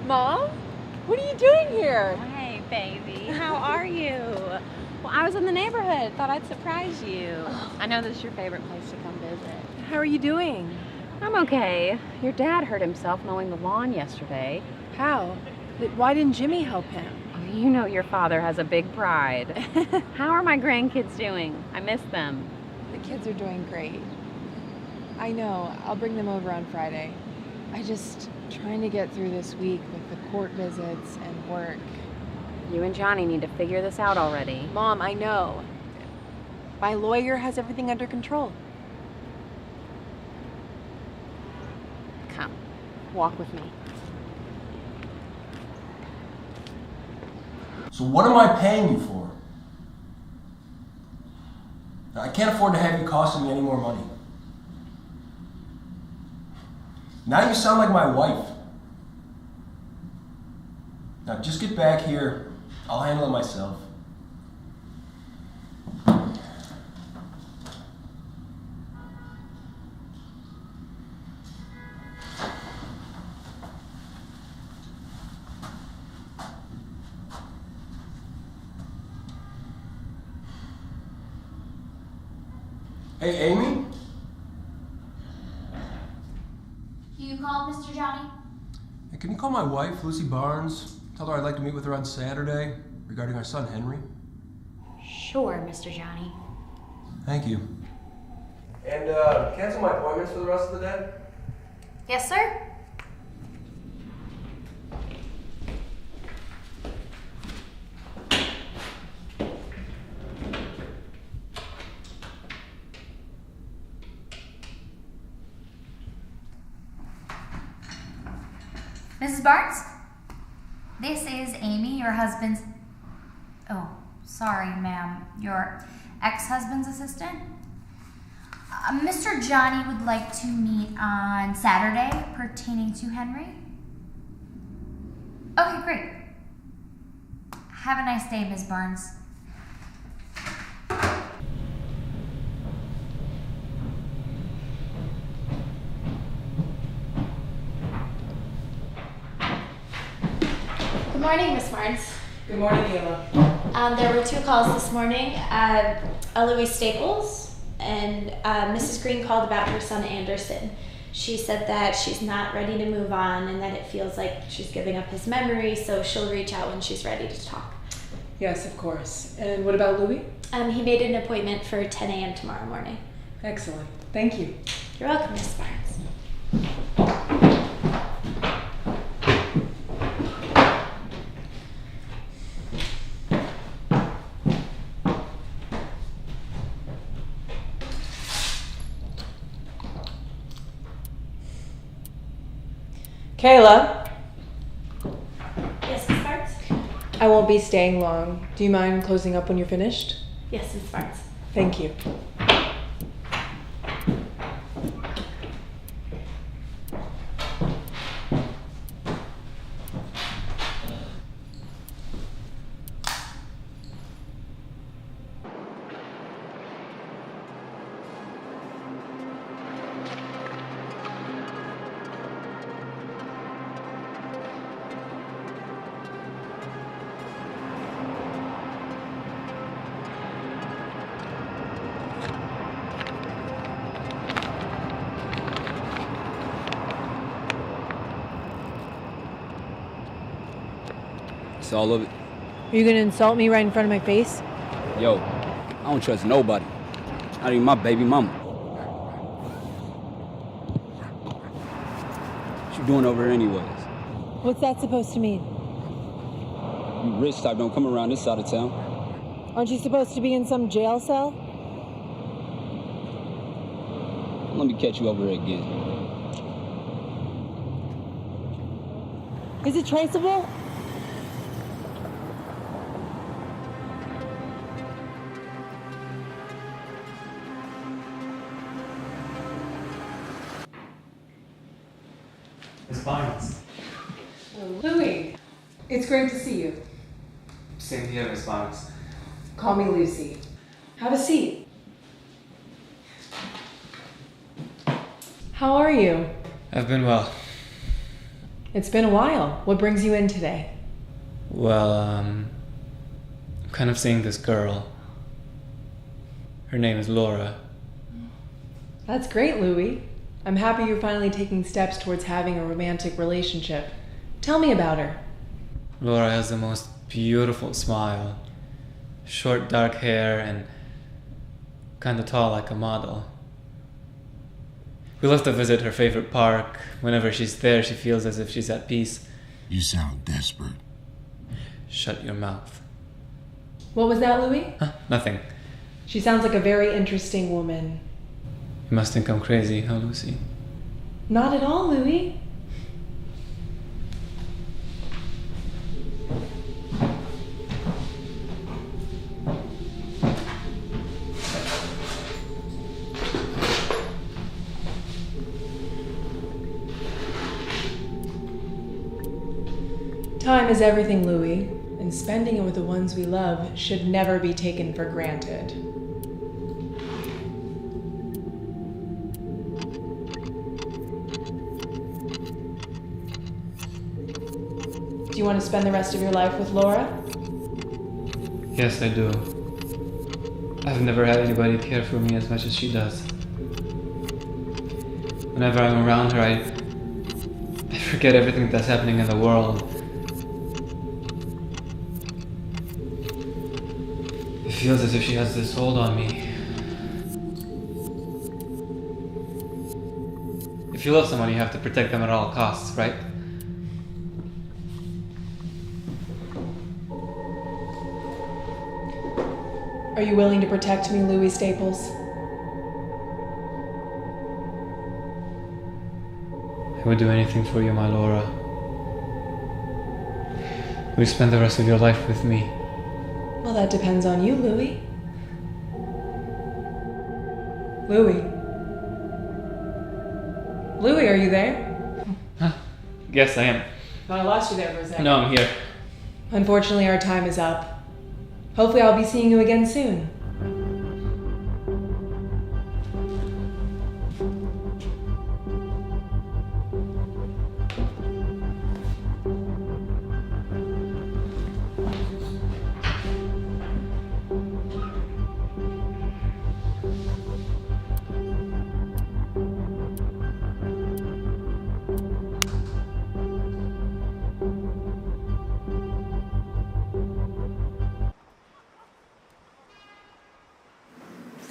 Mom? What are you doing here? Hey, baby. How are you? Well, I was in the neighborhood. Thought I'd surprise you. I know this is your favorite place to come visit. How are you doing? I'm okay. Your dad hurt himself mowing the lawn yesterday. How? Why didn't Jimmy help him? Oh, you know your father has a big pride. How are my grandkids doing? I miss them. The kids are doing great. I know. I'll bring them over on Friday. I just trying to get through this week with the court visits and work. You and Johnny need to figure this out already. Mom, I know. My lawyer has everything under control. Come, walk with me. So what am I paying you for? I can't afford to have you costing me any more money. Now you sound like my wife. Now just get back here. I'll handle it myself. Hey, Amy? You called Mr. Johnny? Hey, can you call my wife, Lucy Barnes? Tell her I'd like to meet with her on Saturday regarding our son, Henry. Sure, Mr. Johnny. Thank you. And cancel my appointments for the rest of the day? Yes, sir? Mrs. Barnes? This is Amy, your husband's... Oh, sorry, ma'am. Your ex-husband's assistant? Mr. Johnny would like to meet on Saturday pertaining to Henry. Okay, great. Have a nice day, Ms. Barnes. Good morning, Miss Barnes. Good morning, Ella. There were 2 calls this morning. Eloise Staples and Mrs. Green called about her son Anderson. She said that she's not ready to move on and that it feels like she's giving up his memory, so she'll reach out when she's ready to talk. Yes, of course. And what about Louis? He made an appointment for 10 a.m. tomorrow morning. Excellent. Thank you. You're welcome, Miss Barnes. Kayla, Yes, Miss Barnes? I won't be staying long. Do you mind closing up when you're finished? Yes, Miss Barnes. Thank you. It's all of it. Are you gonna insult me right in front of my face? Yo, I don't trust nobody. Not even my baby mama. What you doing over here anyways? What's that supposed to mean? You rich type don't come around this side of town. Aren't you supposed to be in some jail cell? Let me catch you over here again. Is it traceable? Miss Barnes. Louis, it's great to see you. Same here, Miss Barnes. Call me Lucy. Have a seat. How are you? I've been well. It's been a while. What brings you in today? Well, I'm kind of seeing this girl. Her name is Laura. That's great, Louie. I'm happy you're finally taking steps towards having a romantic relationship. Tell me about her. Laura has the most beautiful smile. Short dark hair and kind of tall like a model. We love to visit her favorite park. Whenever she's there, she feels as if she's at peace. You sound desperate. Shut your mouth. What was that, Louie? Huh? Nothing. She sounds like a very interesting woman. You must think I'm crazy, huh, Lucy? Not at all, Louie. Time is everything, Louie, and spending it with the ones we love should never be taken for granted. Do you want to spend the rest of your life with Laura? Yes, I do. I've never had anybody care for me as much as she does. Whenever I'm around her, I forget everything that's happening in the world. It feels as if she has this hold on me. If you love someone, you have to protect them at all costs, right? Are you willing to protect me, Louie Staples? I would do anything for you, my Laura. Will you spend the rest of your life with me? Well, that depends on you, Louie. Louie? Louie, are you there? Huh? Yes, I am. Thought I lost you there for a second. No, I'm here. Unfortunately, our time is up. Hopefully I'll be seeing you again soon.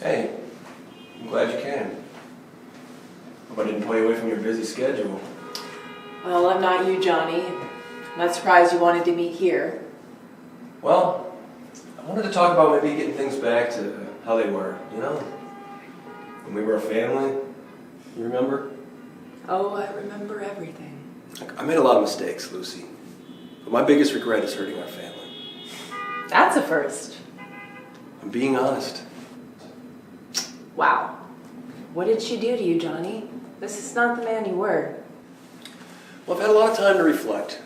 Hey, I'm glad you came. Hope I didn't pull you away from your busy schedule. Well, I'm not you, Johnny. I'm not surprised you wanted to meet here. Well, I wanted to talk about maybe getting things back to how they were, you know? When we were a family, you remember? Oh, I remember everything. I made a lot of mistakes, Lucy. But my biggest regret is hurting our family. That's a first. I'm being honest. Wow. What did she do to you, Johnny? This is not the man you were. Well, I've had a lot of time to reflect.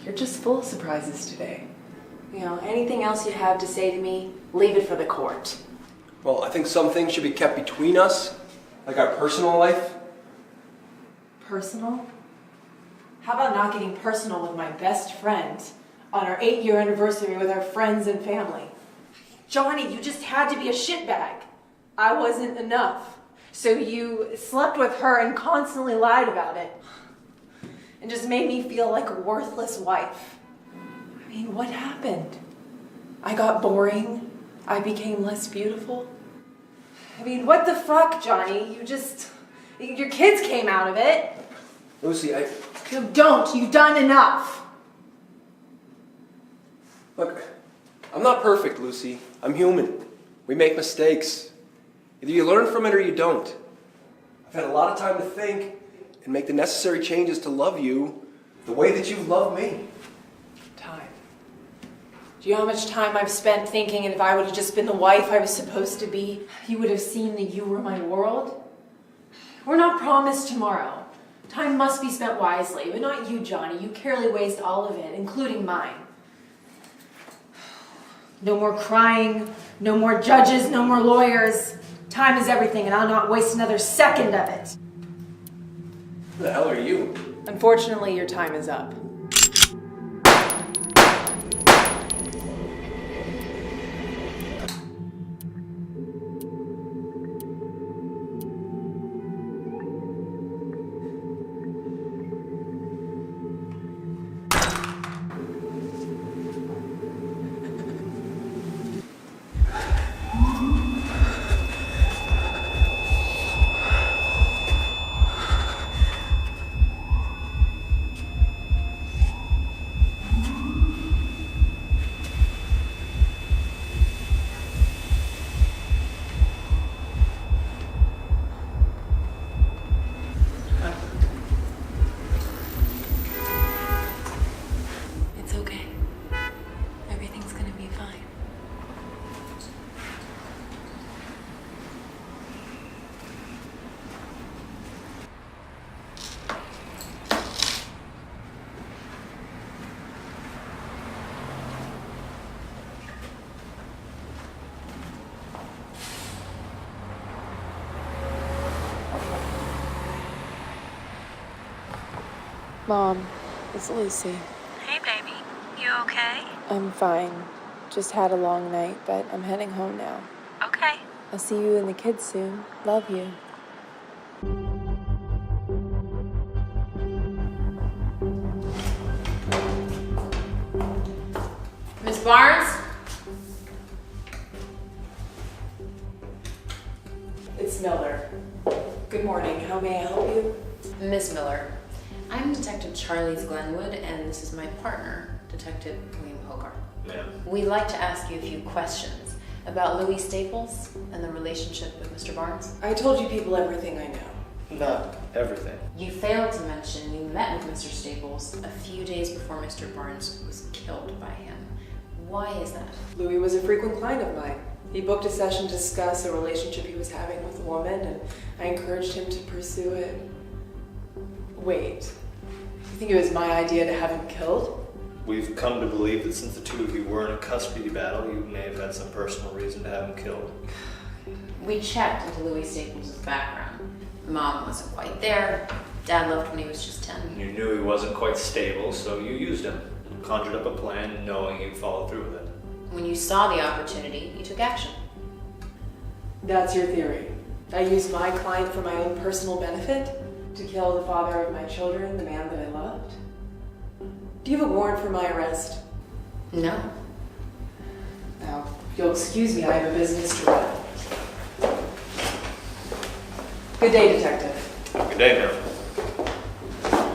You're just full of surprises today. You know, anything else you have to say to me, leave it for the court. Well, I think some things should be kept between us, like our personal life. Personal? How about not getting personal with my best friend on our 8-year anniversary with our friends and family? Johnny, you just had to be a shitbag. I wasn't enough. So you slept with her and constantly lied about it. And just made me feel like a worthless wife. I mean, what happened? I got boring. I became less beautiful. I mean, what the fuck, Johnny? Your kids came out of it. Lucy, No, don't. You've done enough. Look, I'm not perfect, Lucy. I'm human. We make mistakes. Either you learn from it or you don't. I've had a lot of time to think and make the necessary changes to love you the way that you've loved me. Time. Do you know how much time I've spent thinking, and if I would have just been the wife I was supposed to be, you would have seen that you were my world? We're not promised tomorrow. Time must be spent wisely, but not you, Johnny. You carefully waste all of it, including mine. No more crying, no more judges, no more lawyers. Time is everything, and I'll not waste another second of it. Who the hell are you? Unfortunately, your time is up. It's okay. Everything's gonna be fine. Mom, it's Lucy. Hey, baby. You okay? I'm fine. Just had a long night, but I'm heading home now. Okay. I'll see you and the kids soon. Love you. Miss Barnes? It's Miller. Good morning. How may I help you? Miss Miller. I'm Detective Charles Glenwood, and this is my partner, Detective William Hogarth. Ma'am. We'd like to ask you a few questions about Louis Staples and the relationship with Mr. Barnes. I told you people everything I know. Not everything. You failed to mention you met with Mr. Staples a few days before Mr. Barnes was killed by him. Why is that? Louis was a frequent client of mine. He booked a session to discuss a relationship he was having with a woman, and I encouraged him to pursue it. Wait, you think it was my idea to have him killed? We've come to believe that since the two of you were in a custody battle, you may have had some personal reason to have him killed. We checked into Louis Staples' background. Mom wasn't quite there. Dad left when he was just 10. You knew he wasn't quite stable, so you used him. Conjured up a plan knowing you'd follow through with it. When you saw the opportunity, you took action. That's your theory. I used my client for my own personal benefit? To kill the father of my children, the man that I loved? Do you have a warrant for my arrest? No. Now, if you'll excuse me, I have a business to run. Good day, Detective. Good day, ma'am.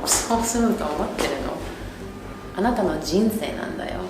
そうすると思ってるの。あなたの人生なんだよ。